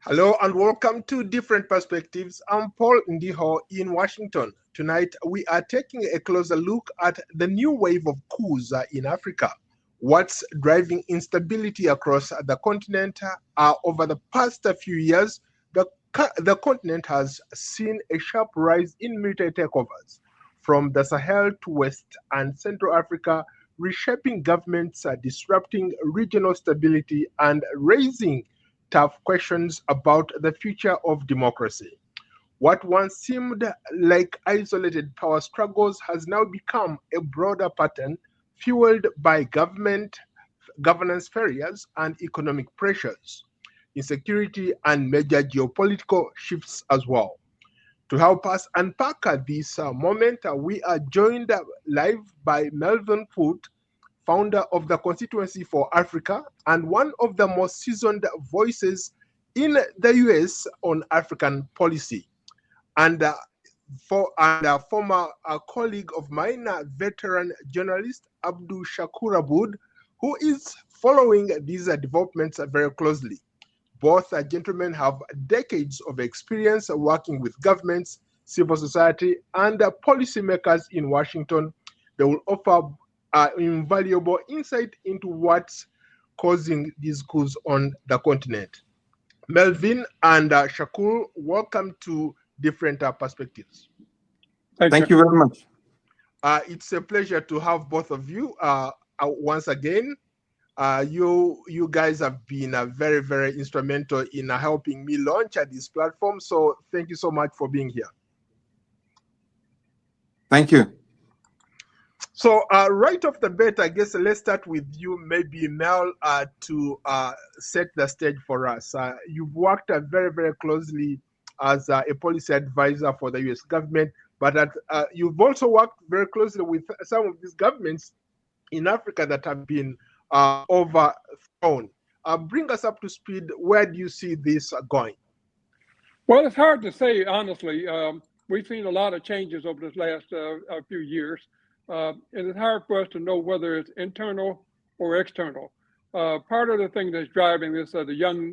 Hello and welcome to Different Perspectives. I'm Paul Ndiho in Washington. Tonight, we are taking a closer look at the new wave of coups in Africa. What's driving instability across the continent? Over the past few years, the continent has seen a sharp rise in military takeovers from the Sahel to West and Central Africa, reshaping governments, disrupting regional stability, and raising tough questions about the future of democracy. What once seemed like isolated power struggles has now become a broader pattern fueled by governance failures and economic pressures, insecurity, and major geopolitical shifts as well. To help us unpack this moment, we are joined live by Melvin Foote, founder of the Constituency for Africa and one of the most seasoned voices in the US on African policy, and former colleague of mine, veteran journalist Abdul Shakur Aboud, who is following these developments very closely. Both gentlemen have decades of experience working with governments, civil society, and policymakers in Washington. They will offer invaluable insight into what's causing these coups on the continent. Melvin and Shakur, welcome to Different Perspectives. Thank you very much. It's a pleasure to have both of you once again. You guys have been very, very instrumental in helping me launch this platform. So thank you so much for being here. Thank you. So right off the bat, I guess let's start with you, maybe Mel, to set the stage for us. You've worked very, very closely as a policy advisor for the US government, but you've also worked very closely with some of these governments in Africa that have been overthrown. Bring us up to speed. Where do you see this going? Well, it's hard to say, honestly. We've seen a lot of changes over this last few years. And it's hard for us to know whether it's internal or external. Part of the thing that's driving this are the young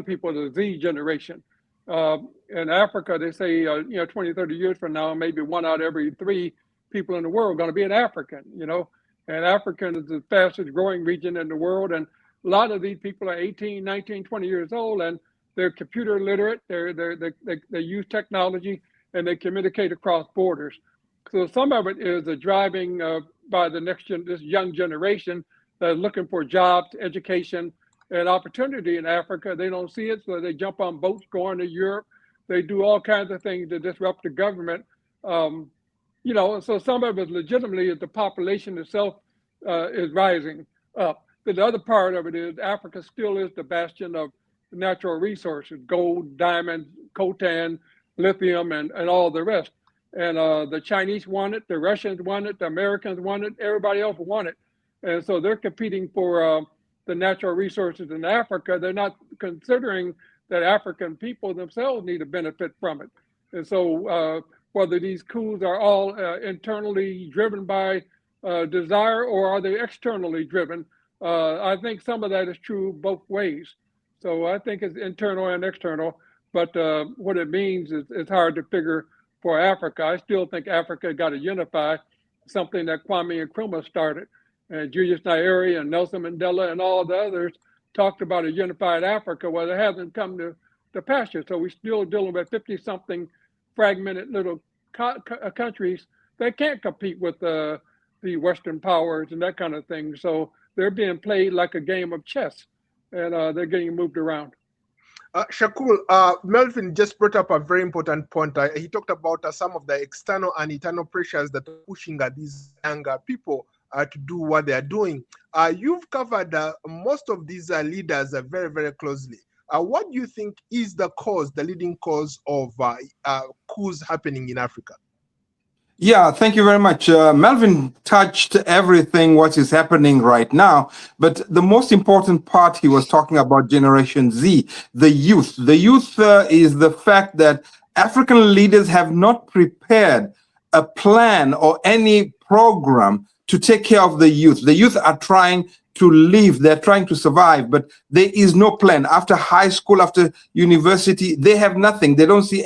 people, the Z generation. In Africa, they say 20, 30 years from now, maybe 1 out of every 3 people in the world are going to be an African. And African is the fastest growing region in the world, and a lot of these people are 18, 19, 20 years old, and they're computer literate. They use technology, and they communicate across borders. So some of it is the driving by this young generation that are looking for jobs, education, and opportunity in Africa. They don't see it, so they jump on boats going to Europe. They do all kinds of things to disrupt the government. So some of it legitimately is the population itself is rising up. But the other part of it is Africa still is the bastion of natural resources: gold, diamonds, coltan, lithium, and all the rest. And the Chinese want it, the Russians want it, the Americans want it, everybody else want it. And so they're competing for the natural resources in Africa. They're not considering that African people themselves need to benefit from it. And so whether these coups are all internally driven by desire or are they externally driven, I think some of that is true both ways. So I think it's internal and external, but what it means is it's hard to figure for Africa. I still think Africa got to unify, something that Kwame Nkrumah started. And Julius Nyerere and Nelson Mandela and all the others talked about a unified Africa. Well, it hasn't come to pasture. So we're still dealing with 50-something fragmented little countries that can't compete with the Western powers and that kind of thing. So they're being played like a game of chess, and they're getting moved around. Shakur, Melvin just brought up a very important point. He talked about some of the external and internal pressures that are pushing these younger people to do what they are doing. You've covered most of these leaders very, very closely. What do you think is the leading cause of coups happening in Africa? Yeah, thank you very much. Melvin touched everything what is happening right now, but the most important part he was talking about Generation Z, the youth. The youth is the fact that African leaders have not prepared a plan or any program to take care of the youth. The youth are trying to live, they're trying to survive, but there is no plan. After high school, after university, they have nothing. They don't see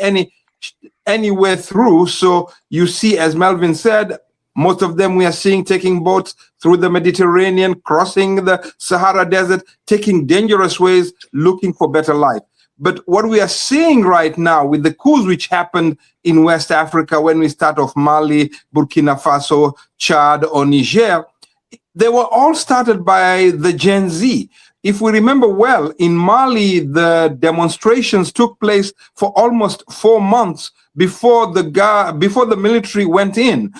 anywhere through. So you see, as Melvin said, most of them we are seeing taking boats through the Mediterranean, crossing the Sahara Desert, taking dangerous ways, looking for better life. But what we are seeing right now with the coups which happened in West Africa, when we start off Mali, Burkina Faso, Chad, or Niger, they were all started by the Gen Z. If we remember well, in Mali, the demonstrations took place for almost 4 months before the military went in.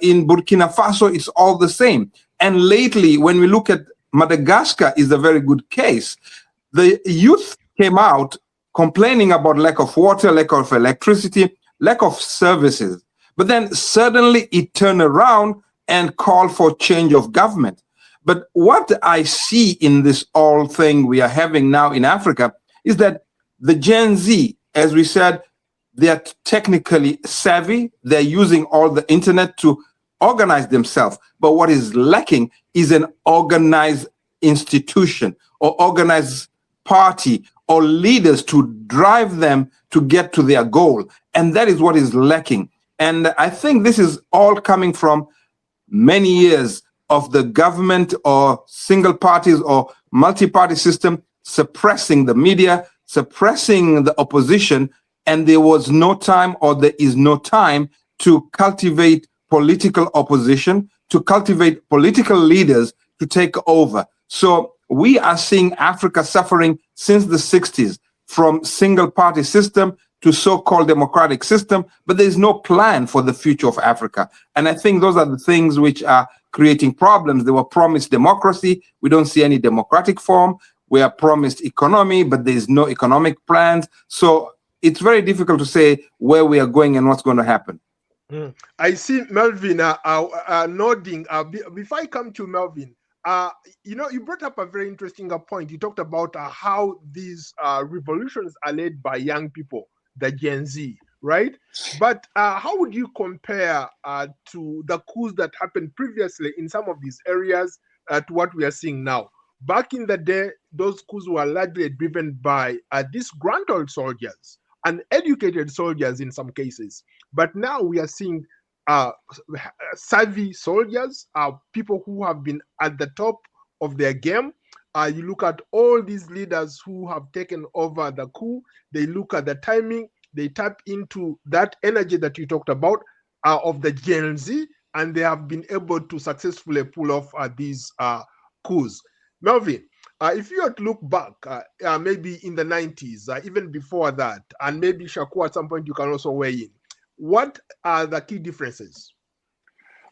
In Burkina Faso, it's all the same. And lately, when we look at Madagascar, is a very good case. The youth came out complaining about lack of water, lack of electricity, lack of services. But then suddenly it turned around and called for change of government. But what I see in this all thing we are having now in Africa is that the Gen Z, as we said, they are technically savvy. They're using all the internet to organize themselves. But what is lacking is an organized institution or organized party or leaders to drive them to get to their goal. And that is what is lacking. And I think this is all coming from many years of the government or single parties or multi-party system suppressing the media, suppressing the opposition, and there was no time, or there is no time, to cultivate political opposition, to cultivate political leaders to take over. So we are seeing Africa suffering since the 60s from single party system to so-called democratic system, but there is no plan for the future of Africa. And I think those are the things which are creating problems. They were promised democracy. We don't see any democratic form. We are promised economy, but there is no economic plans. So it's very difficult to say where we are going and what's going to happen. I see Melvin nodding. Before I come to Melvin, you brought up a very interesting point. You talked about how these revolutions are led by young people, the Gen Z, right? But how would you compare to the coups that happened previously in some of these areas to what we are seeing now? Back in the day, those coups were largely driven by disgruntled soldiers and educated soldiers in some cases. But now we are seeing savvy soldiers, people who have been at the top of their game. You look at all these leaders who have taken over the coup, they look at the timing, they tap into that energy that you talked about of the Gen Z, and they have been able to successfully pull off these coups. Melvin, if you had to look back, maybe in the 90s, even before that, and maybe Shakur at some point you can also weigh in, what are the key differences?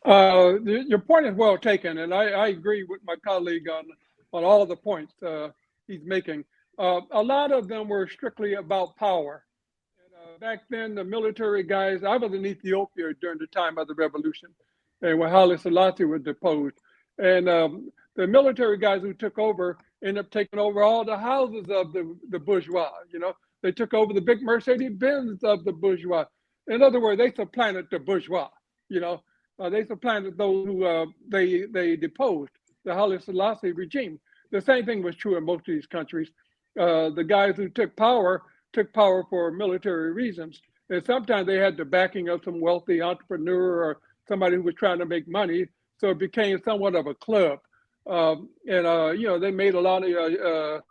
Your point is well taken, and I agree with my colleague on all the points he's making. A lot of them were strictly about power. And, back then, the military guys, I was in Ethiopia during the time of the revolution, and when Haile Selassie was deposed. And the military guys who took over ended up taking over all the houses of the bourgeois. They took over the big Mercedes-Benz of the bourgeois. In other words, they supplanted the bourgeois. They supplanted those who they deposed, the Haile Selassie regime. The same thing was true in most of these countries. The guys who took power for military reasons. And sometimes they had the backing of some wealthy entrepreneur or somebody who was trying to make money. So it became somewhat of a club. They made a lot of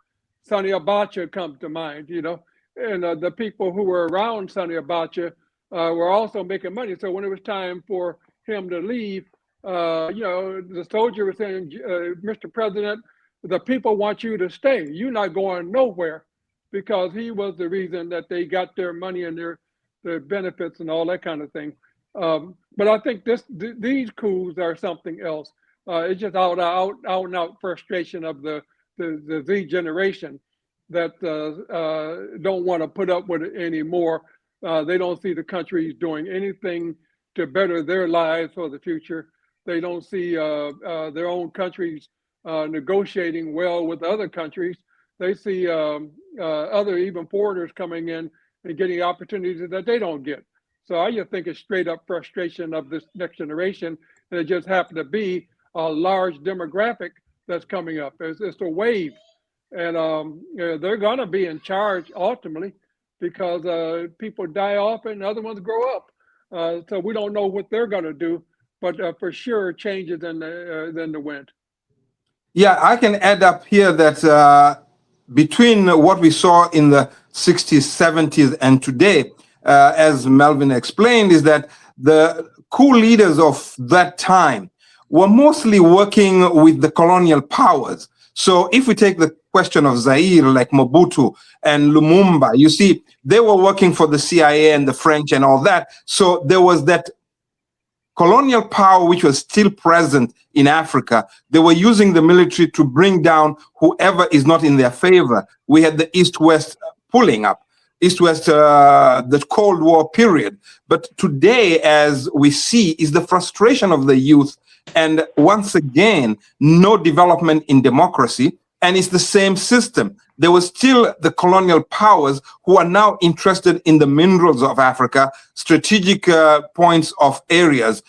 Sonny Abacha come to mind, and the people who were around Sonny Abacha were also making money. So when it was time for him to leave, the soldier was saying, Mr. President, the people want you to stay. You're not going nowhere, because he was the reason that they got their money and their benefits and all that kind of thing. But I think these coups are something else. It's just out and out frustration of the Z generation that don't want to put up with it anymore. They don't see the country doing anything to better their lives for the future. They don't see their own countries negotiating well with other countries. They see other even foreigners coming in and getting opportunities that they don't get. So I just think it's straight up frustration of this next generation, and it just happened to be a large demographic that's coming up. It's a wave, and they're going to be in charge ultimately because people die off and other ones grow up. So we don't know what they're going to do, but for sure changes in the wind. Yeah, I can add up here that between what we saw in the 60s, 70s, and today, as Melvin explained, is that the coup leaders of that time were mostly working with the colonial powers. So if we take the question of Zaire, like Mobutu and Lumumba, you see, they were working for the CIA and the French and all that. So there was that colonial power which was still present in Africa. They were using the military to bring down whoever is not in their favor. We had the East-West pulling up. East-West, the Cold War period. But today, as we see, is the frustration of the youth. And once again, no development in democracy. And it's the same system. There was still the colonial powers who are now interested in the minerals of Africa, strategic points of areas,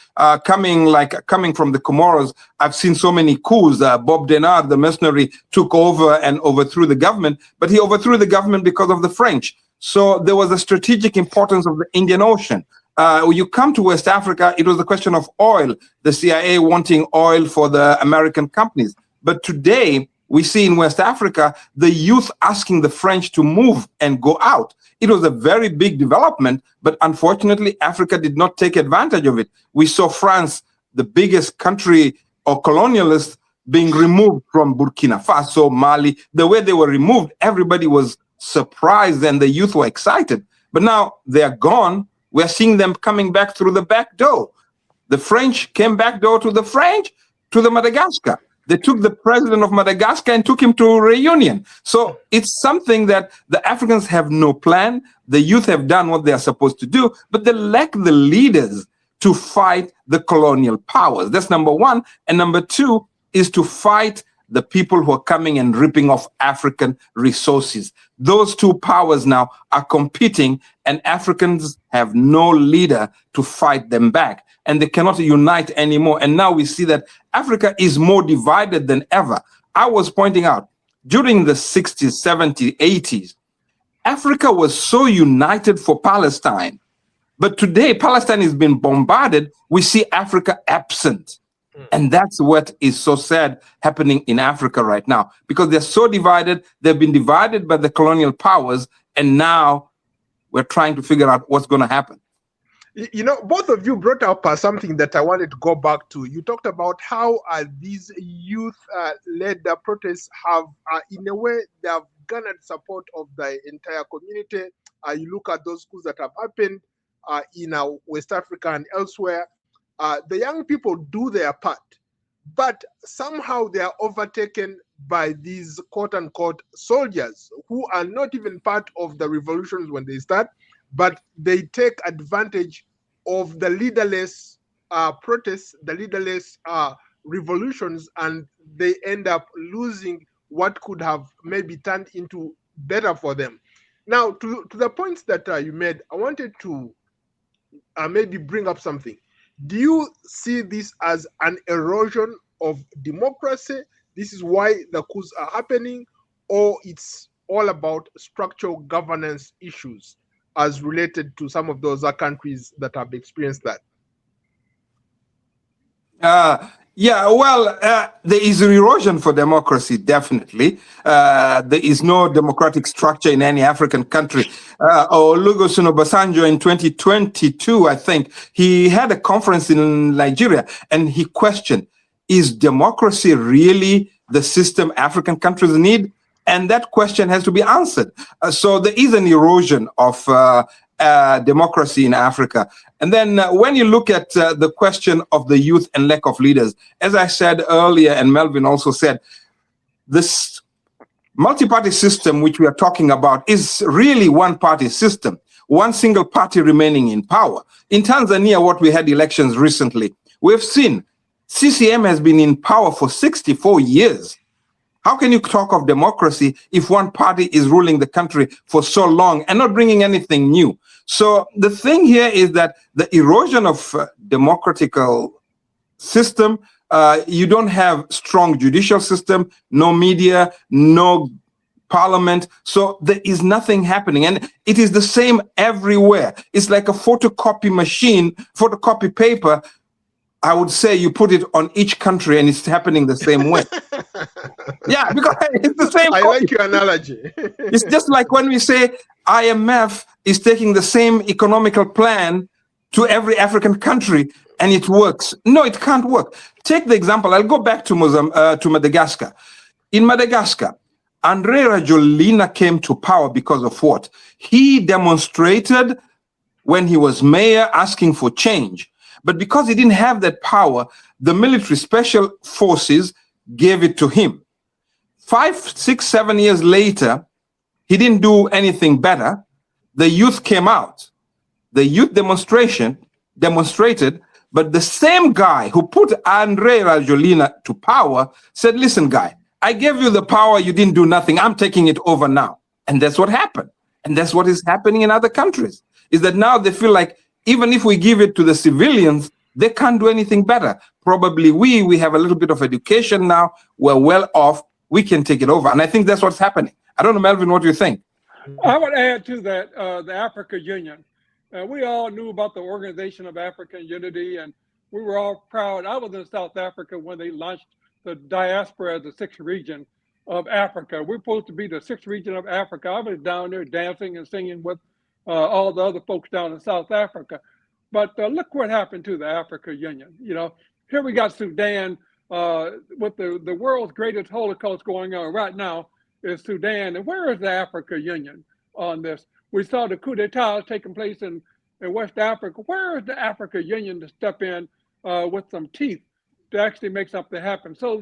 coming from the Comoros. I've seen so many coups. Bob Denard, the mercenary, took over and overthrew the government, but he overthrew the government because of the French. So there was a strategic importance of the Indian Ocean. When you come to West Africa, it was a question of oil, the CIA wanting oil for the American companies. But today, we see in West Africa, the youth asking the French to move and go out. It was a very big development, but unfortunately, Africa did not take advantage of it. We saw France, the biggest country or colonialist, being removed from Burkina Faso, Mali. The way they were removed, everybody was surprised and the youth were excited. But now they're gone. We're seeing them coming back through the back door. The French came back door to the Madagascar. They took the president of Madagascar and took him to a reunion. So it's something that the Africans have no plan. The youth have done what they are supposed to do, but they lack the leaders to fight the colonial powers. That's number one. And number two is to fight the people who are coming and ripping off African resources. Those two powers now are competing, and Africans have no leader to fight them back, and they cannot unite anymore. And now we see that Africa is more divided than ever. I was pointing out, during the 60s, 70s, 80s, Africa was so united for Palestine. But today, Palestine has been bombarded. We see Africa absent. And that's what is so sad happening in Africa right now, because they're so divided. They've been divided by the colonial powers, and now we're trying to figure out what's going to happen. You know, both of you brought up something that I wanted to go back to. You talked about how these youth-led protests have, in a way, they have garnered support of the entire community. You look at those coups that have happened in West Africa and elsewhere. The young people do their part, but somehow they are overtaken by these quote-unquote soldiers who are not even part of the revolutions when they start, but they take advantage of the leaderless protests, the leaderless revolutions, and they end up losing what could have maybe turned into better for them. Now, to the points that you made, I wanted to maybe bring up something. Do you see this as an erosion of democracy? This is why the coups are happening, or it's all about structural governance issues as related to some of those countries that have experienced that? There is an erosion for democracy, definitely. There is no democratic structure in any African country. Olusegun Obasanjo in 2022, I think, he had a conference in Nigeria and he questioned, is democracy really the system African countries need? And that question has to be answered. So there is an erosion of democracy in Africa. And then when you look at the question of the youth and lack of leaders, as I said earlier, and Melvin also said, this multi-party system which we are talking about is really one-party system. one single party remaining in power. In Tanzania, what we had elections recently, we've seen CCM has been in power for 64 years. How can you talk of democracy if one party is ruling the country for so long and not bringing anything new? So the thing here is that the erosion of democratical system, you don't have strong judicial system, no media, no parliament. So there is nothing happening. And it is the same everywhere. It's like a photocopy machine, photocopy paper. I would say you put it on each country and it's happening the same way. Yeah, because it's the same. I like your analogy. It's just like when we say IMF is taking the same economical plan to every African country and it works. No, it can't work. Take the example. I'll go back to Madagascar. In Madagascar, André Rajoelina came to power because of what? He demonstrated when he was mayor asking for change. But because he didn't have that power, the military special forces gave it to him. 5, 6, 7 years later, he didn't do anything better. The youth came out. The youth demonstrated, but the same guy who put André Rajoelina to power said, listen, guy, I gave you the power, you didn't do nothing. I'm taking it over now. And that's what happened. And that's what is happening in other countries, is that now they feel like even if we give it to the civilians, they can't do anything better. Probably we have a little bit of education now. We're well off. We can take it over. And I think that's what's happening. I don't know, Melvin, what do you think? I would add to that the Africa Union. We all knew about the Organization of African Unity, and we were all proud. I was in South Africa when they launched the diaspora as the sixth region of Africa. We're supposed to be the sixth region of Africa. I was down there dancing and singing with all the other folks down in South Africa. But look what happened to the Africa Union. You know, here we got Sudan with the world's greatest Holocaust going on right now is Sudan. And where is the Africa Union on this? We saw the coup d'etat taking place in West Africa. Where is the Africa Union to step in with some teeth to actually make something happen? So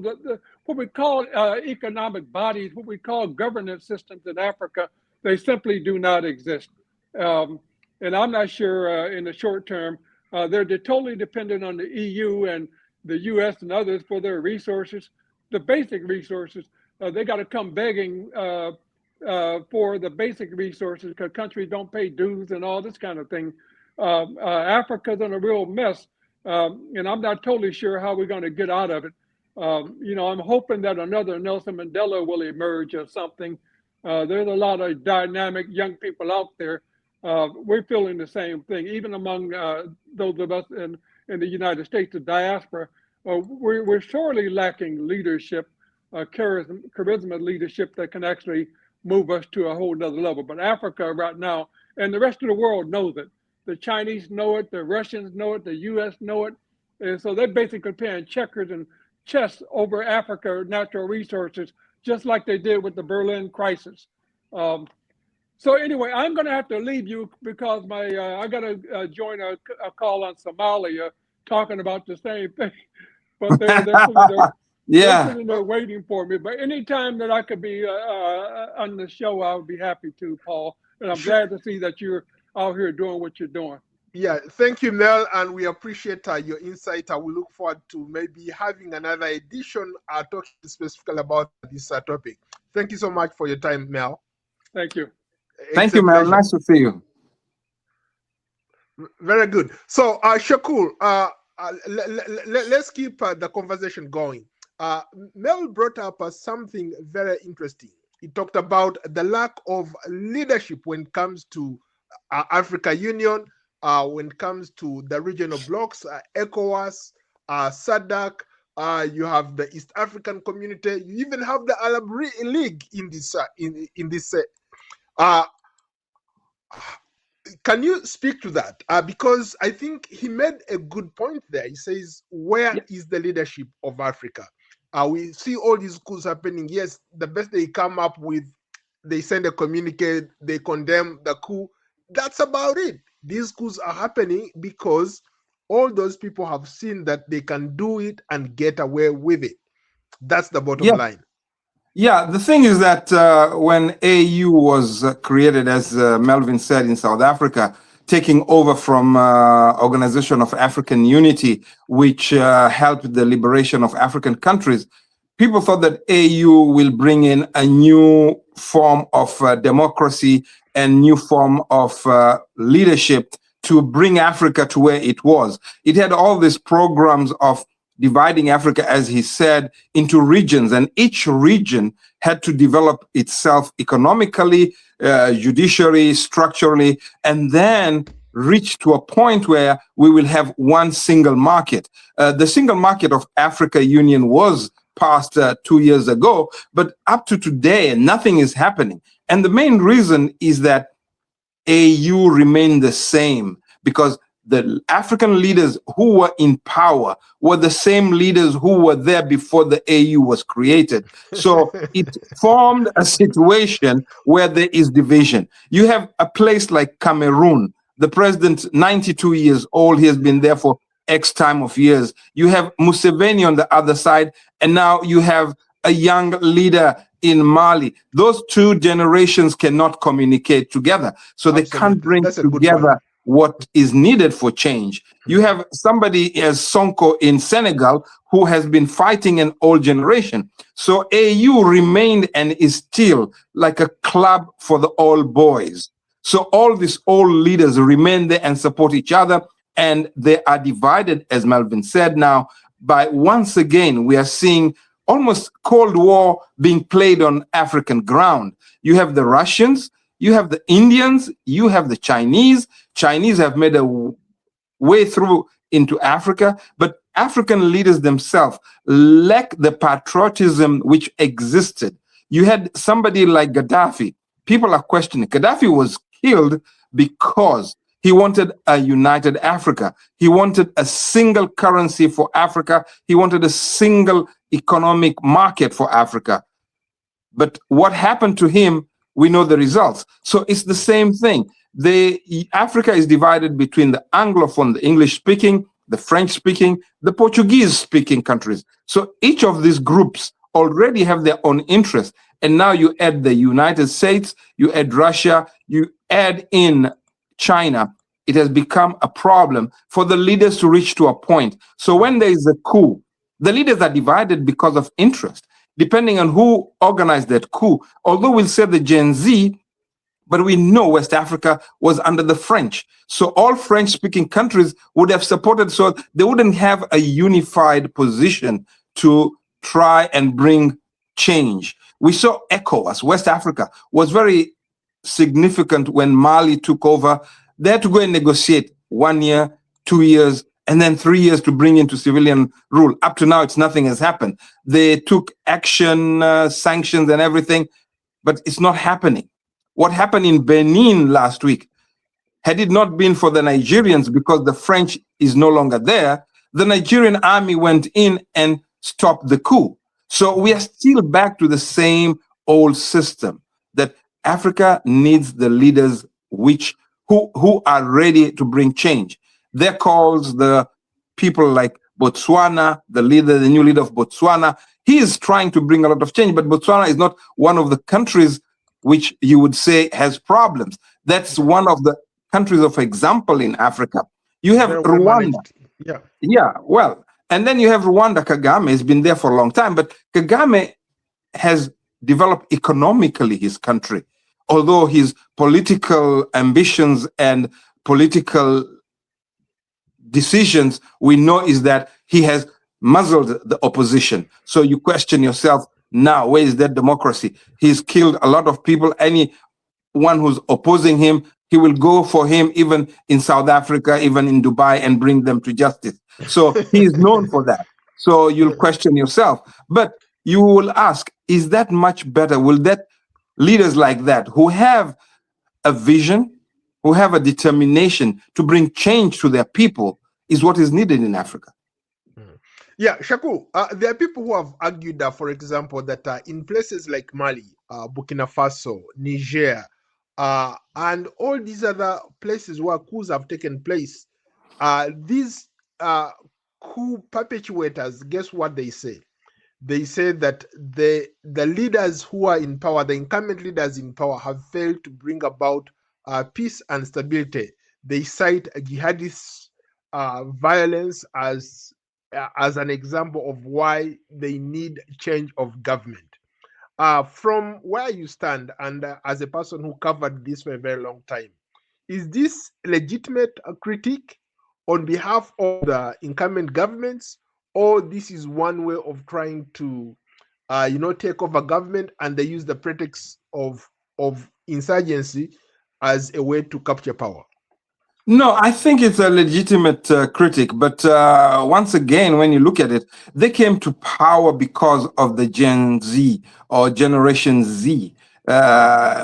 what we call economic bodies, what we call governance systems in Africa, they simply do not exist. And I'm not sure in the short term, they're totally dependent on the EU and the US and others for their resources, the basic resources. They got to come begging for the basic resources because countries don't pay dues and all this kind of thing. Africa's in a real mess, and I'm not totally sure how we're going to get out of it. You know, I'm hoping that another Nelson Mandela will emerge or something. There's a lot of dynamic young people out there. We're feeling the same thing, even among those of us in the United States, the diaspora. We're sorely lacking leadership, charisma leadership that can actually move us to a whole nother level. But Africa right now, and the rest of the world knows it. The Chinese know it, the Russians know it, the US know it. And so they're basically playing checkers and chess over Africa natural resources, just like they did with the Berlin crisis. So anyway, I'm going to have to leave you because I got to join a call on Somalia talking about the same thing. But they're waiting for me. But anytime that I could be on the show, I would be happy to, Paul. And I'm glad to see that you're out here doing what you're doing. Yeah, thank you, Mel, and we appreciate your insight. I will look forward to maybe having another edition talking specifically about this topic. Thank you so much for your time, Mel. Thank you. Thank you, Mel. Nice to see you. Very good. So, Shakur, let's keep the conversation going. Mel brought up something very interesting. He talked about the lack of leadership when it comes to Africa Union, when it comes to the regional blocks, ECOWAS, SADC, you have the East African Community, you even have the Arab League in this. Can you speak to that? Because I think he made a good point there. He says, where is the leadership of Africa? We see all these coups happening. Yes, the best they come up with, they send a communique, they condemn the coup. That's about it. These coups are happening because all those people have seen that they can do it and get away with it. That's the bottom line. Yeah, the thing is that when AU was created, as Melvin said, in South Africa, taking over from Organization of African Unity, which helped the liberation of African countries, people thought that AU will bring in a new form of democracy and new form of leadership to bring Africa to where it was. It had all these programs of dividing Africa, as he said, into regions, and each region had to develop itself economically, judicially, structurally, and then reach to a point where we will have one single market. The single market of Africa Union was passed 2 years ago, but up to today, nothing is happening. And the main reason is that AU remained the same because the African leaders who were in power were the same leaders who were there before the AU was created. So it formed a situation where there is division. You have a place like Cameroon, the president, 92 years old, he has been there for X time of years. You have Museveni on the other side, and now you have a young leader in Mali. Those two generations cannot communicate together. So they can't bring together what is needed for change. You have somebody as Sonko in Senegal who has been fighting an old generation. So AU remained and is still like a club for the old boys. So all these old leaders remain there and support each other, and they are divided, as Melvin said now, by once again, we are seeing almost Cold War being played on African ground. You have the Russians, you have the Indians, you have the Chinese. Chinese have made a way through into Africa, but African leaders themselves lack the patriotism which existed. You had somebody like Gaddafi. People are questioning. Gaddafi was killed because he wanted a united Africa. He wanted a single currency for Africa. He wanted a single economic market for Africa. But what happened to him, we know the results. So it's the same thing. Africa is divided between the Anglophone, the English-speaking, the French-speaking, the Portuguese-speaking countries. So each of these groups already have their own interests. And now you add the United States, you add Russia, you add in China. It has become a problem for the leaders to reach to a point. So when there is a coup, the leaders are divided because of interest, depending on who organized that coup. Although we'll say the Gen Z, but we know West Africa was under the French. So all French-speaking countries would have supported, so they wouldn't have a unified position to try and bring change. We saw ECOWAS, West Africa, was very significant when Mali took over. They had to go and negotiate 1 year, 2 years, and then 3 years to bring into civilian rule. Up to now, nothing has happened. They took action, sanctions and everything, but it's not happening. What happened in Benin last week, had it not been for the Nigerians, because the French is no longer there, the Nigerian army went in and stopped the coup. So we are still back to the same old system that Africa needs the leaders who are ready to bring change. Their calls, the people like Botswana, the new leader of Botswana, he is trying to bring a lot of change, but Botswana is not one of the countries which you would say has problems. That's one of the countries of example in Africa. You have Rwanda. Yeah, well, and then you have Rwanda. Kagame has been there for a long time, but Kagame has developed economically his country, although his political ambitions and political decisions, we know is that he has muzzled the opposition. So you question yourself, now, where is that democracy? He's killed a lot of people. Anyone who's opposing him, he will go for him, even in South Africa, even in Dubai, and bring them to justice. So he is known for that. So you'll question yourself. But you will ask, is that much better? Will that leaders like that, who have a vision, who have a determination to bring change to their people, is what is needed in Africa? Yeah, Shaku, there are people who have argued that, for example, that in places like Mali, Burkina Faso, Niger, and all these other places where coups have taken place, these coup perpetuators, guess what they say? they say that the leaders who are in power, the incumbent leaders in power, have failed to bring about peace and stability. They cite jihadist violence as an example of why they need change of government. From where you stand, and as a person who covered this for a very long time, is this legitimate critique on behalf of the incumbent governments, or this is one way of trying to, take over government, and they use the pretext of insurgency as a way to capture power? No, I think it's a legitimate critic, but once again, when you look at it, they came to power because of the Gen Z or Generation Z.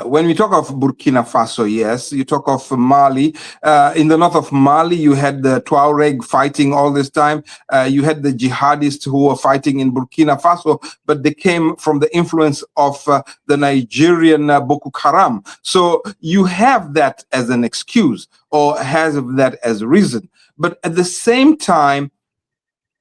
When we talk of Burkina Faso, yes, you talk of Mali. In the north of Mali, you had the Tuareg fighting all this time. You had the jihadists who were fighting in Burkina Faso, but they came from the influence of the Nigerian Boko Haram. So you have that as an excuse, or has that as a reason. But at the same time,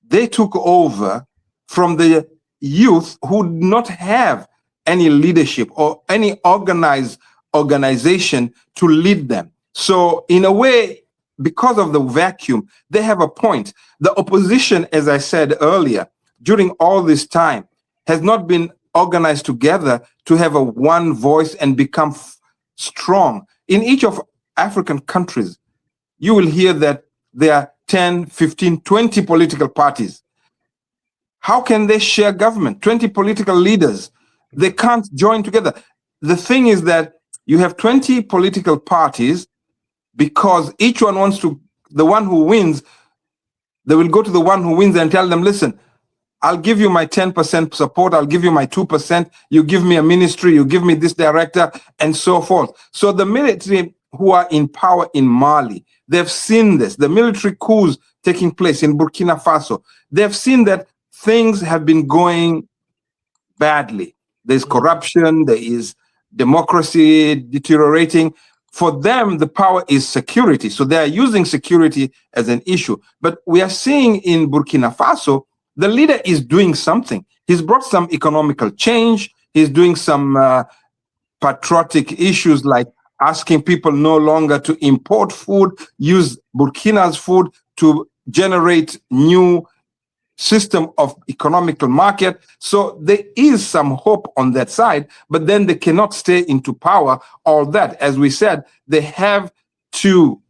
they took over from the youth who did not have any leadership or any organization to lead them. So in a way, because of the vacuum, they have a point. The opposition, as I said earlier, during all this time, has not been organized together to have a one voice and become strong. In each of African countries, you will hear that there are 10, 15, 20 political parties. How can they share government? 20 political leaders. They can't join together. The thing is that you have 20 political parties because each one wants to, the one who wins, they will go to the one who wins and tell them, listen, I'll give you my 10% support, I'll give you my 2%, you give me a ministry, you give me this director, and so forth. So the military who are in power in Mali, they've seen this, the military coups taking place in Burkina Faso. They've seen that things have been going badly. There's corruption, there is democracy deteriorating. For them, the power is security. So they are using security as an issue. But we are seeing in Burkina Faso, the leader is doing something. He's brought some economical change. He's doing some patriotic issues like asking people no longer to import food, use Burkina's food to generate new system of economical market. So there is some hope on that side, but then they cannot stay into power. All that, as we said, they have to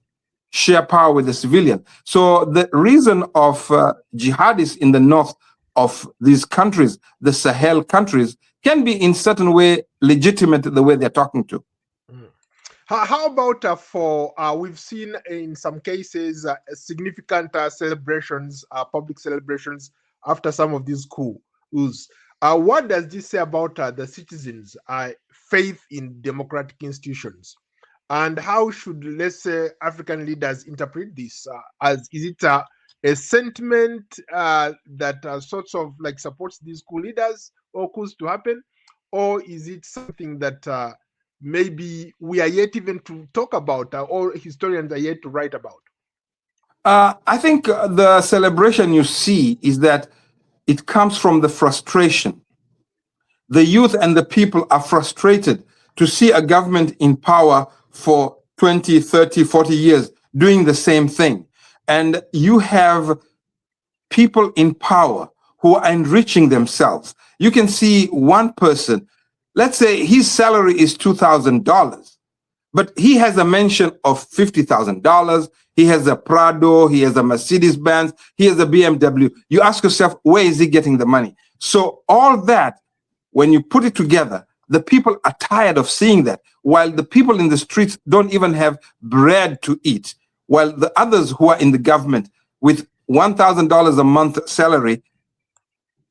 share power with the civilian. So the reason of jihadists in the north of these countries, the Sahel countries, can be in certain way legitimate the way they're talking to. How about we've seen in some cases significant celebrations, public celebrations after some of these coups. What does this say about the citizens' faith in democratic institutions? And how should, let's say, African leaders interpret this? Is it a sentiment that sorts of like supports these coup leaders or coups to happen? Or is it something that maybe we are yet even to talk about, or historians are yet to write about? I think the celebration you see is that it comes from the frustration. The youth and the people are frustrated to see a government in power for 20, 30, 40 years doing the same thing. And you have people in power who are enriching themselves. You can see one person, let's say his salary is $2,000, but he has a mansion of $50,000. He has a Prado, he has a Mercedes-Benz, he has a BMW. You ask yourself, where is he getting the money? So all that, when you put it together, the people are tired of seeing that, while the people in the streets don't even have bread to eat, while the others who are in the government with $1,000 a month salary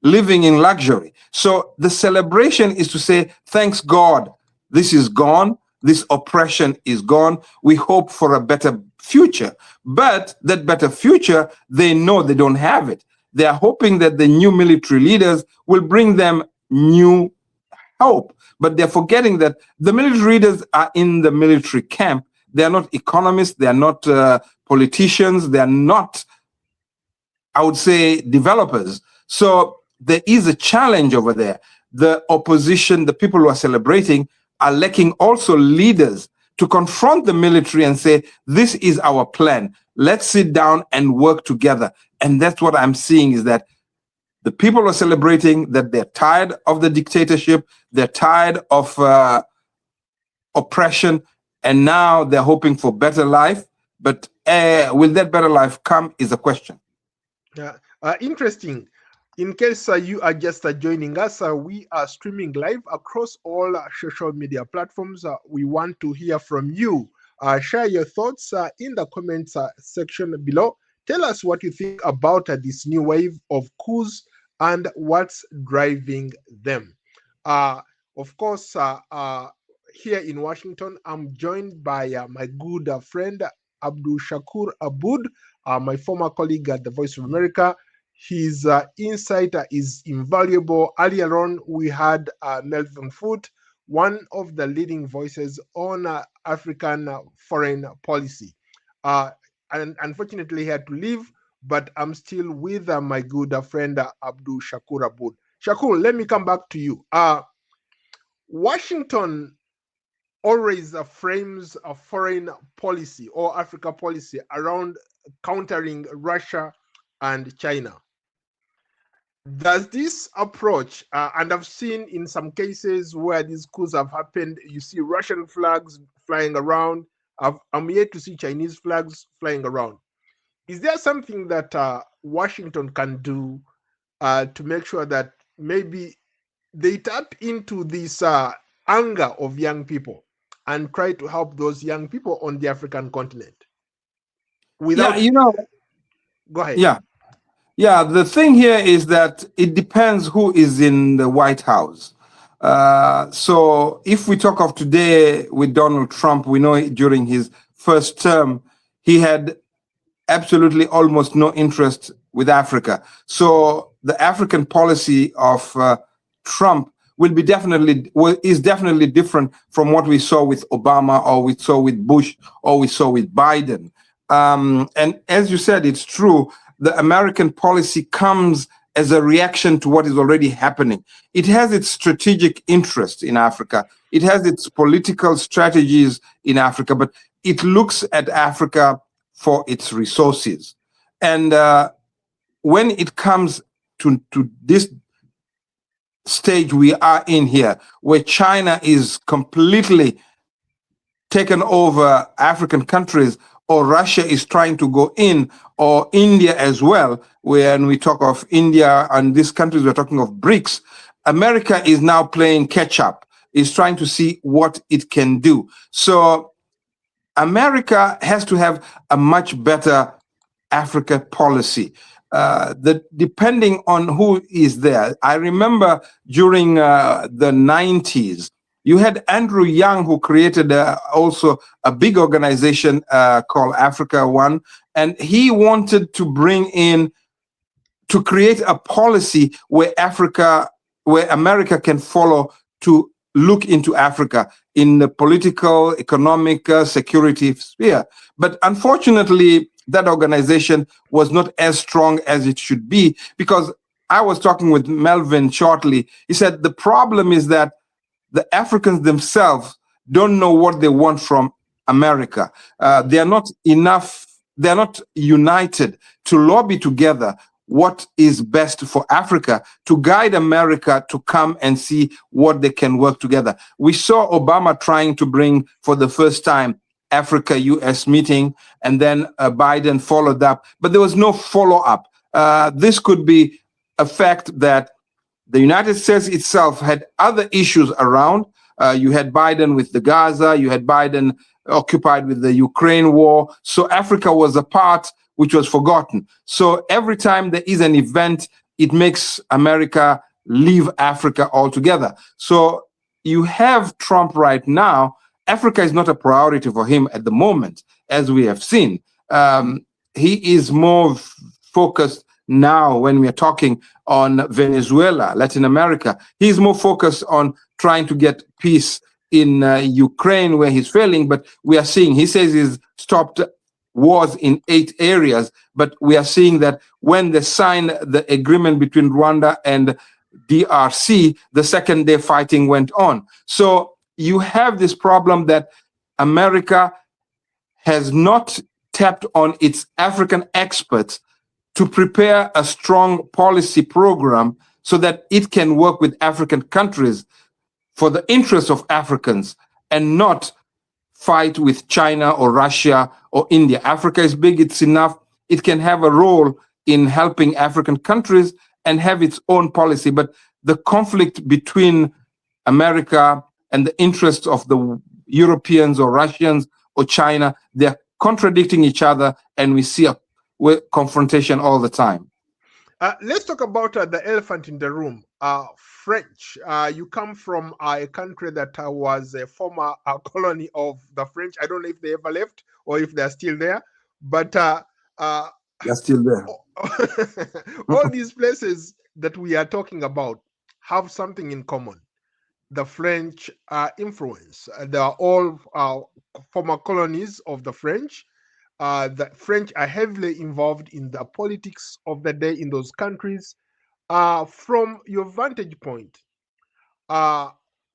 living in luxury. So the celebration is to say, thanks God, this is gone. This oppression is gone. We hope for a better future. But that better future, they know they don't have it. They are hoping that the new military leaders will bring them new hope. But they're forgetting that the military leaders are in the military camp. They are not economists. They are not politicians. They are not, I would say, developers. So there is a challenge over there. The opposition, the people who are celebrating, are lacking also leaders to confront the military and say, this is our plan. Let's sit down and work together. And that's what I'm seeing, is that the people are celebrating that they're tired of the dictatorship, they're tired of oppression, and now they're hoping for better life. But will that better life come is a question. Yeah, interesting. In case you are just joining us, we are streaming live across all social media platforms. We want to hear from you. Share your thoughts in the comments section below. Tell us what you think about this new wave of coups and what's driving them. Of course, here in Washington, I'm joined by my good friend Abdul Shakur Aboud, my former colleague at the Voice of America. His insight is invaluable. Earlier on, we had Melvin Foot, one of the leading voices on African foreign policy. And unfortunately, he had to leave, but I'm still with my good friend Abdul Shakur Aboud. Shakur, let me come back to you. Washington always frames a foreign policy or Africa policy around countering Russia and China. Does this approach, and I've seen in some cases where these coups have happened, you see Russian flags flying around. I'm yet to see Chinese flags flying around. Is there something that Washington can do to make sure that maybe they tap into this anger of young people and try to help those young people on the African continent? Without, go ahead. Yeah, the thing here is that it depends who is in the White House. So if we talk of today with Donald Trump, we know during his first term, he had absolutely almost no interest with Africa. So the African policy of Trump is definitely different from what we saw with Obama, or we saw with Bush, or we saw with Biden. And as you said, it's true. The American policy comes as a reaction to what is already happening. It has its strategic interest in Africa. It has its political strategies in Africa, but it looks at Africa for its resources. And when it comes to this stage we are in here, where China is completely taken over African countries, or Russia is trying to go in, or India as well. When we talk of India and these countries, we're talking of BRICS. America is now playing catch up, is trying to see what it can do. So America has to have a much better Africa policy. Depending on who is there. I remember during the 90s, you had Andrew Young, who created also a big organization called Africa One, and he wanted to create a policy where America can follow, to look into Africa in the political, economic, security sphere. But unfortunately, that organization was not as strong as it should be, because I was talking with Melvin shortly. He said the problem is that the Africans themselves don't know what they want from America. They are not united to lobby together what is best for Africa, to guide America to come and see what they can work together. We saw Obama trying to bring, for the first time, Africa-US meeting, and then Biden followed up, but there was no follow-up. This could be a fact that the United States itself had other issues around. You had Biden with the Gaza, you had Biden occupied with the Ukraine war. So Africa was a part which was forgotten. So every time there is an event, it makes America leave Africa altogether. So you have Trump right now. Africa is not a priority for him at the moment, as we have seen. He is more focused now, when we are talking on Venezuela, Latin America. He's more focused on trying to get peace in Ukraine, where he's failing. But we are seeing, he says he's stopped wars in 8 areas, but we are seeing that when they signed the agreement between Rwanda and DRC, the second day fighting went on. So you have this problem that America has not tapped on its African experts to prepare a strong policy program so that it can work with African countries for the interests of Africans and not fight with China or Russia or India. Africa is big, it's enough. It can have a role in helping African countries and have its own policy. But the conflict between America and the interests of the Europeans or Russians or China, they're contradicting each other, and we see a confrontation all the time. Let's talk about the elephant in the room. French. You come from a country that was a former colony of the French. I don't know if they ever left or if they're still there, but they're still there. All these places that we are talking about have something in common. The French influence. They are all former colonies of the French. The French are heavily involved in the politics of the day in those countries. From your vantage point,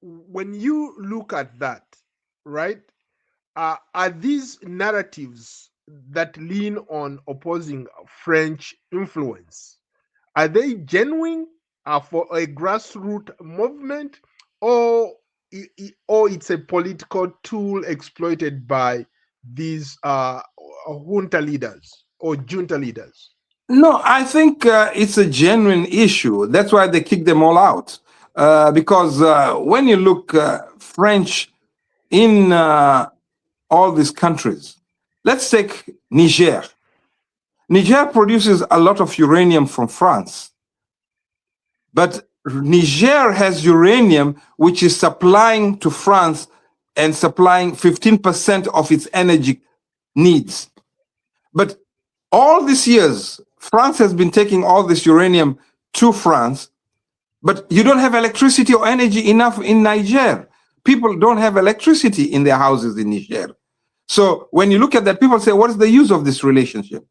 when you look at that, right, are these narratives that lean on opposing French influence, are they genuine for a grassroots movement, or it's a political tool exploited by these junta leaders or junta leaders? No, I think it's a genuine issue. That's why they kick them all out. Because when you look French in all these countries, let's take Niger. Niger produces a lot of uranium from France. But Niger has uranium which is supplying to France and supplying 15% of its energy needs. But all these years, France has been taking all this uranium to France, but you don't have electricity or energy enough in Niger. People don't have electricity in their houses in Niger. So when you look at that, people say, what is the use of this relationship?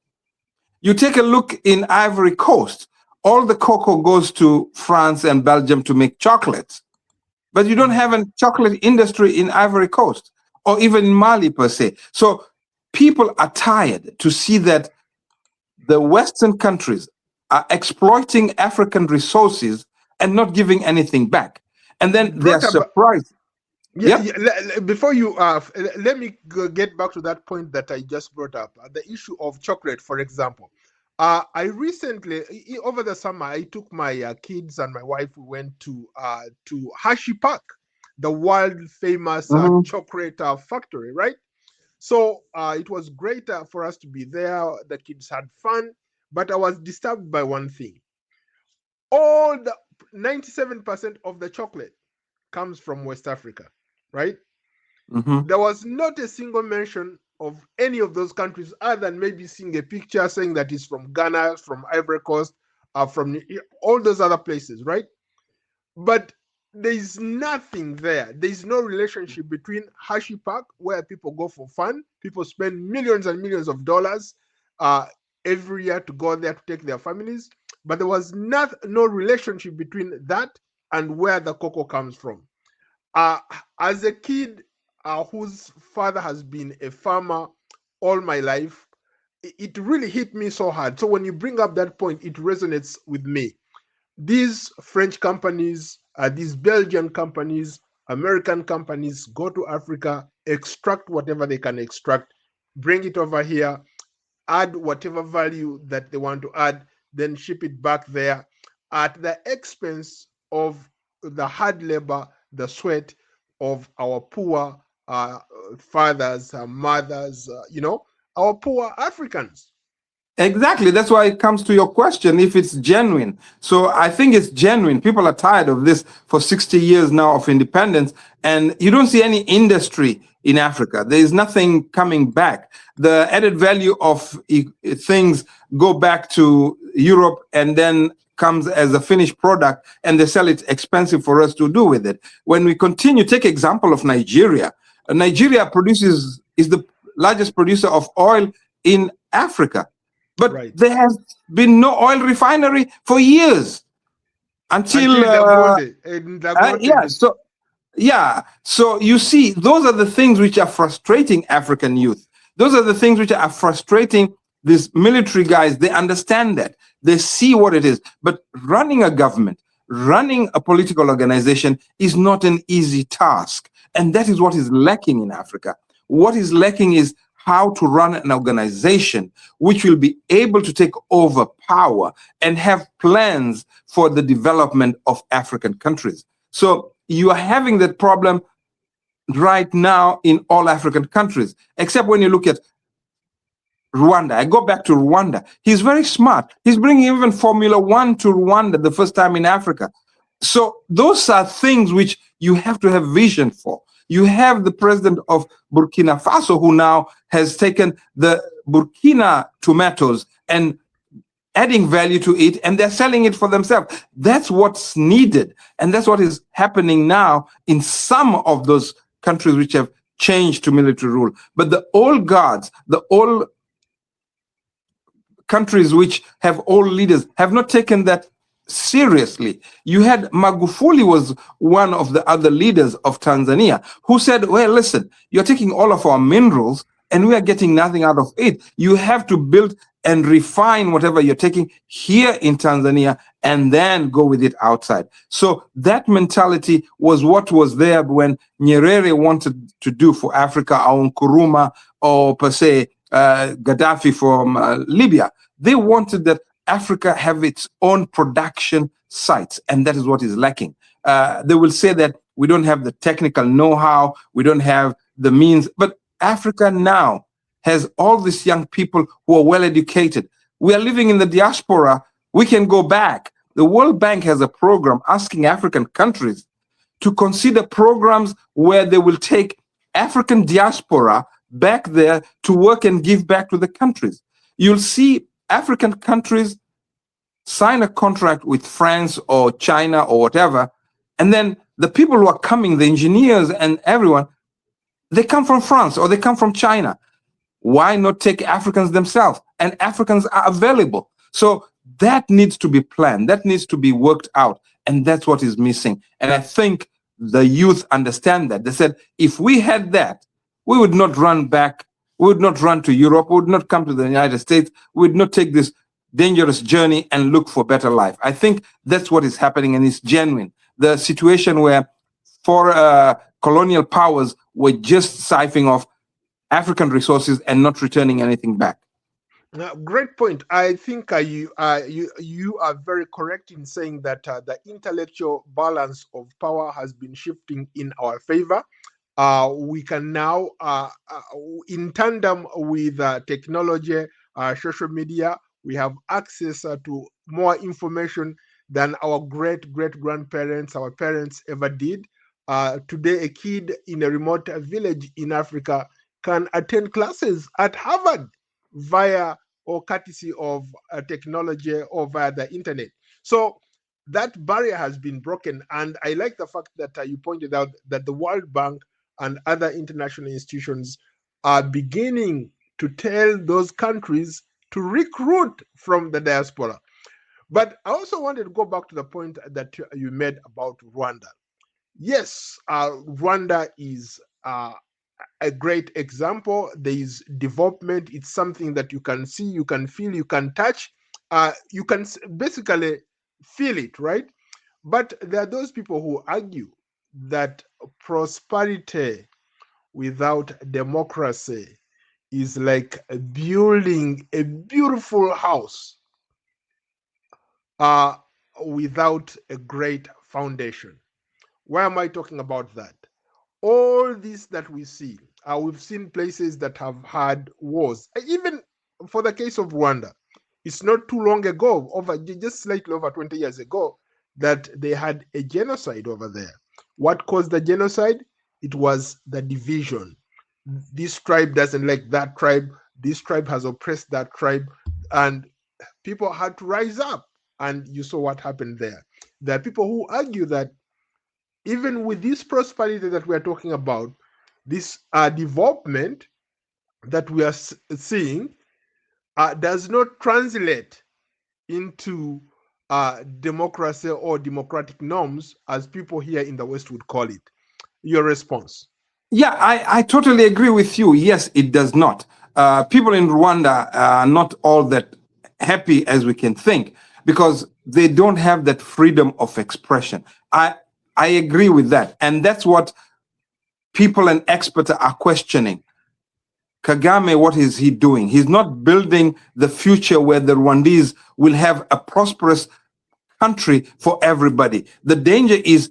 You take a look in Ivory Coast. All the cocoa goes to France and Belgium to make chocolates. But you don't have a chocolate industry in Ivory Coast or even in Mali per se. So people are tired to see that the Western countries are exploiting African resources and not giving anything back. And then they're surprised. Before you, let me get back to that point that I just brought up. The issue of chocolate, for example. I recently, over the summer, I took my kids and my wife. We went to Hershey Park, the world famous chocolate factory, right? So it was great for us to be there. The kids had fun, but I was disturbed by one thing. All the 97% of the chocolate comes from West Africa, right? There was not a single mention of any of those countries other than maybe seeing a picture saying that it's from Ghana, from Ivory Coast, from all those other places, right? But there's nothing there. There's no relationship between Hershey Park, where people go for fun. People spend millions and millions of dollars every year to go there to take their families. But there was no relationship between that and where the cocoa comes from. As a kid whose father has been a farmer all my life, it really hit me so hard. So when you bring up that point, it resonates with me. These French companies, these Belgian companies, American companies go to Africa, extract whatever they can extract, bring it over here, add whatever value that they want to add, then ship it back there at the expense of the hard labor, the sweat of our poor fathers, mothers, our poor Africans. Exactly. That's why it comes to your question, if it's genuine. So I think it's genuine. People are tired of this for 60 years now of independence, and you don't see any industry in Africa. There is nothing coming back. The added value of things go back to Europe and then comes as a finished product, and they sell it expensive for us to do with it. When we continue, take example of Nigeria. Nigeria is the largest producer of oil in Africa. But Right. there has been no oil refinery for years until, Until Dagonde. And Dagonde yeah. did. So yeah. So you see, those are the things which are frustrating African youth. Those are the things which are frustrating these military guys. They understand that. They see what it is. But running a government, running a political organization is not an easy task. And that is what is lacking in Africa. What is lacking is how to run an organization which will be able to take over power and have plans for the development of African countries. So you are having that problem right now in all African countries, except when you look at Rwanda. I go back to Rwanda. He's very smart. He's bringing even Formula One to Rwanda the first time in Africa. So those are things which you have to have vision for. You have the president of Burkina Faso who now has taken the Burkina tomatoes and adding value to it, and they're selling it for themselves. That's what's needed. And that's what is happening now in some of those countries which have changed to military rule. But the old guards, the old countries which have old leaders have not taken that seriously. You had Magufuli was one of the other leaders of Tanzania who said, well, listen, you're taking all of our minerals and we are getting nothing out of it. You have to build and refine whatever you're taking here in Tanzania and then go with it outside. So that mentality was what was there when Nyerere wanted to do for Africa, or Nkrumah, or per se, Gaddafi from Libya. They wanted that Africa have its own production sites, and that is what is lacking. They will say that we don't have the technical know-how, we don't have the means, but Africa now has all these young people who are well educated. We are living in the diaspora. We can go back. The World Bank has a program asking African countries to consider programs where they will take African diaspora back there to work and give back to the countries. You'll see African countries sign a contract with France or China or whatever, and then the people who are coming, the engineers and everyone, they come from France or they come from China. Why not take Africans themselves? And Africans are available. So that needs to be planned. That needs to be worked out. And that's what is missing. And I think the youth understand that. They said, if we had that, we would not run back. We would not run to Europe. We would not come to the United States. We would not take this dangerous journey and look for better life. I think that's what is happening, and it's genuine. The situation where colonial powers were just siphoning off African resources and not returning anything back. Great point. I think you are very correct in saying that the intellectual balance of power has been shifting in our favor. We can now, in tandem with technology, social media, we have access to more information than our great grandparents, our parents ever did. Today, a kid in a remote village in Africa can attend classes at Harvard via or courtesy of technology or via the internet. So that barrier has been broken. And I like the fact that you pointed out that the World Bank and other international institutions are beginning to tell those countries to recruit from the diaspora. But I also wanted to go back to the point that you made about Rwanda. Yes, Rwanda is a great example. There is development. It's something that you can see, you can feel, you can touch. You can basically feel it, right? But there are those people who argue that prosperity without democracy is like building a beautiful house without a great foundation. Why am I talking about that? All this that we see, we've seen places that have had wars. Even for the case of Rwanda, it's not too long ago, just slightly over 20 years ago, that they had a genocide over there. What caused the genocide? It was the division. This tribe doesn't like that tribe. This tribe has oppressed that tribe. And people had to rise up. And you saw what happened there. There are people who argue that even with this prosperity that we are talking about, this development that we are seeing, does not translate into democracy or democratic norms, as people here in the West would call it. Your response? Yeah, I totally agree with you. Yes, it does not. People in Rwanda are not all that happy as we can think because they don't have that freedom of expression. I agree with that. And that's what people and experts are questioning. Kagame, what is he doing? He's not building the future where the Rwandese will have a prosperous country for everybody. The danger is,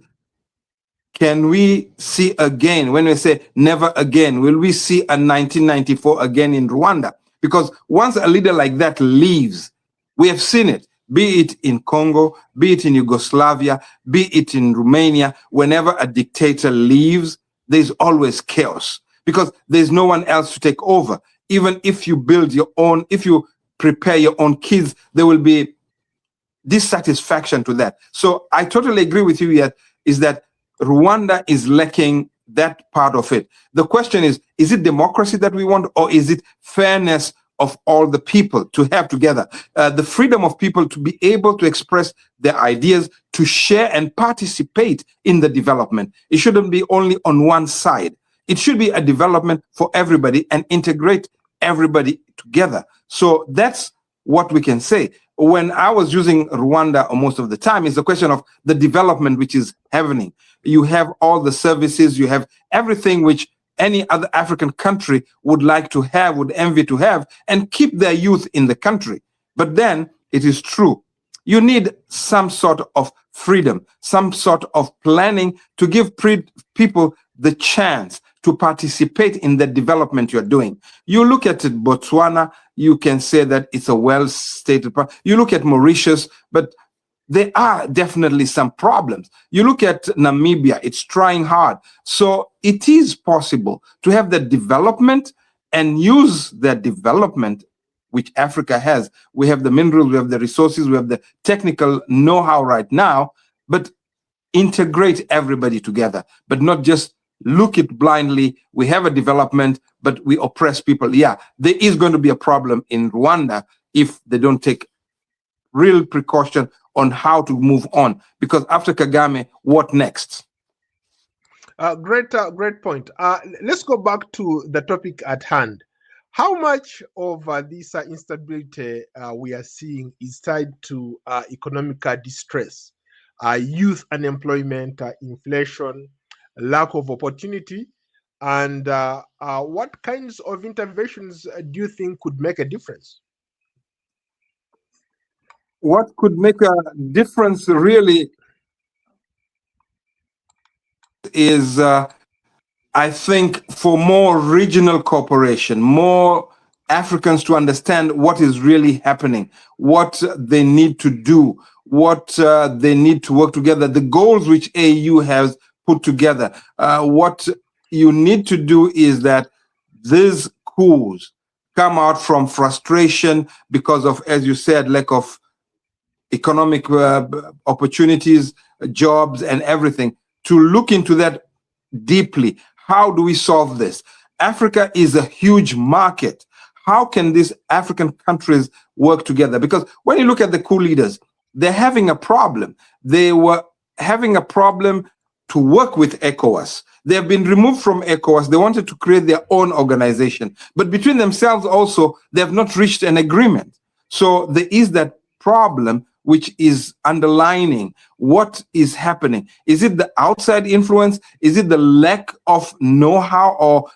can we see again, when we say never again, will we see a 1994 again in Rwanda? Because once a leader like that leaves, we have seen it, be it in Congo, be it in Yugoslavia, be it in Romania, whenever a dictator leaves, there's always chaos because there's no one else to take over. Even if you build your own, if you prepare your own kids, there will be dissatisfaction to that. So I totally agree with you yet, is that Rwanda is lacking that part of it. The question is it democracy that we want, or is it fairness of all the people to have together? The freedom of people to be able to express their ideas, to share and participate in the development. It shouldn't be only on one side. It should be a development for everybody and integrate everybody together. So that's what we can say. When I was using Rwanda most of the time, is the question of the development which is happening. You have all the services, you have everything which any other African country would like to have, would envy to have, and keep their youth in the country. But then it is true, you need some sort of freedom, some sort of planning to give people the chance to participate in the development you're doing. You look at Botswana, you can say that it's a well-stated problem. You look at Mauritius, but there are definitely some problems. You look at Namibia, it's trying hard. So it is possible to have the development and use that development which Africa has. We have the minerals, we have the resources, we have the technical know-how right now, but integrate everybody together, but not just look it blindly. We have a development, but we oppress people. Yeah, there is going to be a problem in Rwanda if they don't take real precaution on how to move on. Because after Kagame, what next? Great point. Let's go back to the topic at hand. How much of this instability we are seeing is tied to economic distress, youth unemployment, inflation, lack of opportunity, and what kinds of interventions do you think could make a difference? What could make a difference really is, I think, for more regional cooperation, more Africans to understand what is really happening, what they need to do, what they need to work together, the goals which AU has put together. What you need to do is that these coups come out from frustration because of, as you said, lack of economic opportunities, jobs, and everything, to look into that deeply. How do we solve this? Africa is a huge market. How can these African countries work together? Because when you look at the coup leaders, they're having a problem. They were having a problem to work with ECOWAS. They have been removed from ECOWAS. They wanted to create their own organization. But between themselves also, they have not reached an agreement. So there is that problem which is underlining what is happening. Is it the outside influence? Is it the lack of know-how or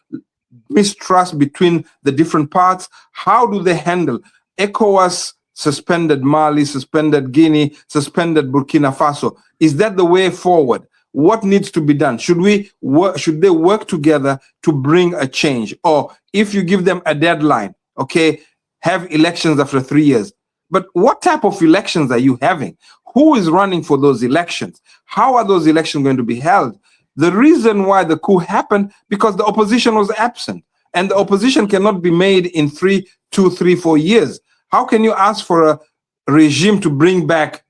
mistrust between the different parts? How do they handle? ECOWAS suspended Mali, suspended Guinea, suspended Burkina Faso. Is that the way forward? What needs to be done? Should they work together to bring a change? Or if you give them a deadline, okay, have elections after 3 years. But what type of elections are you having? Who is running for those elections? How are those elections going to be held? The reason why the coup happened, because the opposition was absent. And the opposition cannot be made in 2, 3, 4 years. How can you ask for a regime to bring back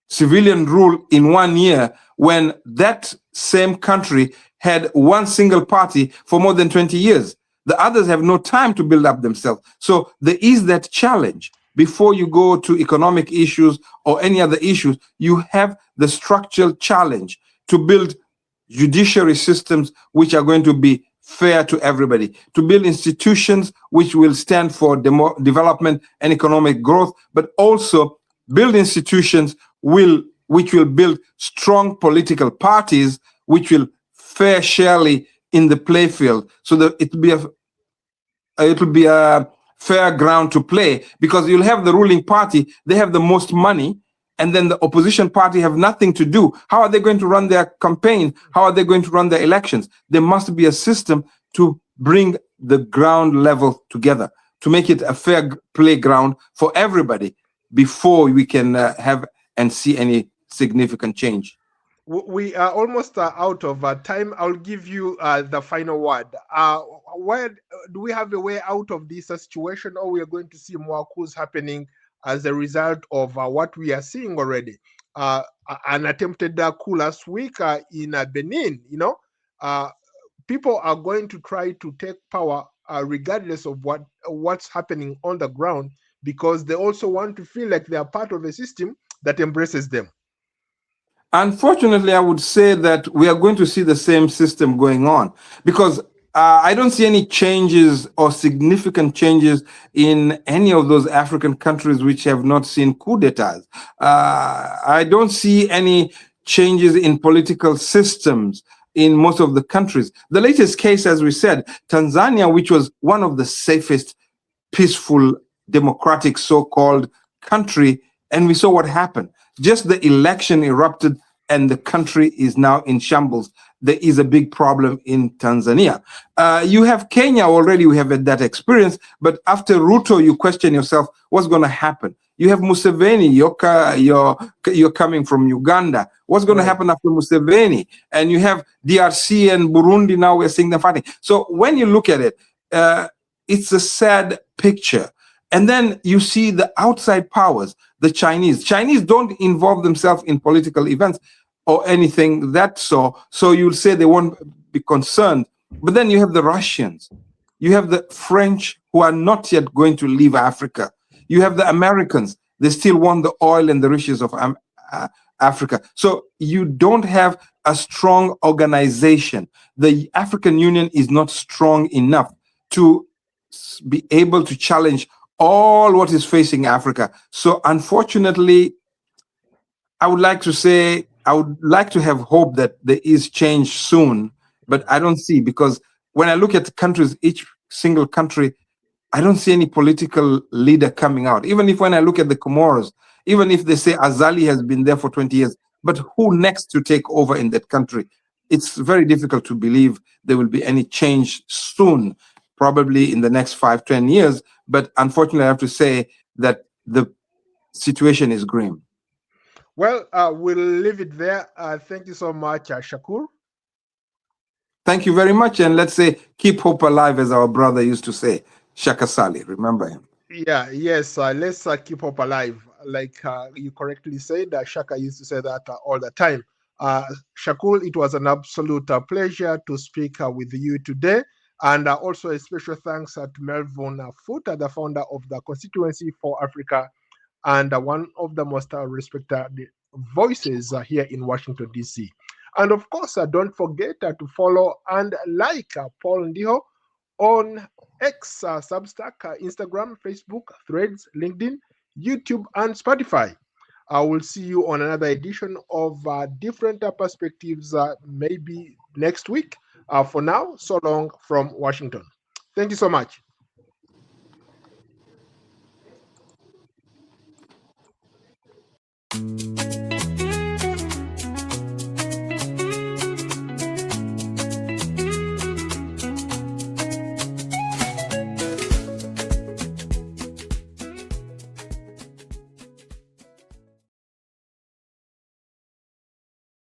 civilian rule in 1 year when that same country had one single party for more than 20 years? The others have no time to build up themselves. So there is that challenge. Before you go to economic issues or any other issues, you have the structural challenge to build judiciary systems which are going to be fair to everybody, to build institutions which will stand for development and economic growth, but also build institutions which will build strong political parties which will fair sharely in the playfield, so that it will be a fair ground to play, because you'll have the ruling party, they have the most money, and then the opposition party have nothing to do. How are they going to run their campaign? How are they going to run their elections? There must be a system to bring the ground level together, to make it a fair playground for everybody before we can have and see any significant change. We are almost out of time. I'll give you the final word. Where do we have a way out of this situation, or we are going to see more coups happening as a result of what we are seeing already? An attempted coup last week in Benin. People are going to try to take power regardless of what's happening on the ground, because they also want to feel like they are part of a system that embraces them. Unfortunately, I would say that we are going to see the same system going on, because I don't see any changes or significant changes in any of those African countries which have not seen coup d'etats. I don't see any changes in political systems in most of the countries. The latest case, as we said, Tanzania, which was one of the safest, peaceful, democratic so-called country, and we saw what happened. Just the election erupted and the country is now in shambles. There is a big problem in Tanzania. You have Kenya already, we have had that experience, but after Ruto, you question yourself, what's going to happen? You have Museveni, you're coming from Uganda. What's going to happen after Museveni? And you have DRC and Burundi, now we're seeing them fighting. So when you look at it, it's a sad picture. And then you see the outside powers, the Chinese. Chinese don't involve themselves in political events or anything so you'll say they won't be concerned. But then you have the Russians. You have the French, who are not yet going to leave Africa. You have the Americans. They still want the oil and the riches of Africa. So you don't have a strong organization. The African Union is not strong enough to be able to challenge all what is facing Africa. So unfortunately, I would like to say, I would like to have hope that there is change soon, but I don't see, because when I look at countries, each single country, I don't see any political leader coming out. Even if when I look at the Comoros, even if they say Azali has been there for 20 years, but who next to take over in that country? It's very difficult to believe there will be any change soon, probably in the next 5-10 years. But unfortunately, I have to say that the situation is grim. Well, we'll leave it there. Thank you so much, Shakur. Thank you very much. And let's say, keep hope alive, as our brother used to say. Shaka Sali, remember him. Yeah, yes, let's keep hope alive. Like you correctly said, Shaka used to say that all the time. Shakur, it was an absolute pleasure to speak with you today. And also a special thanks to Melvin Futa, the founder of the Constituency for Africa, and one of the most respected voices here in Washington, D.C. And of course, don't forget to follow and like Paul Ndiho on X, Substack, Instagram, Facebook, Threads, LinkedIn, YouTube, and Spotify. I will see you on another edition of Different Perspectives, maybe next week. For now, so long from Washington. Thank you so much.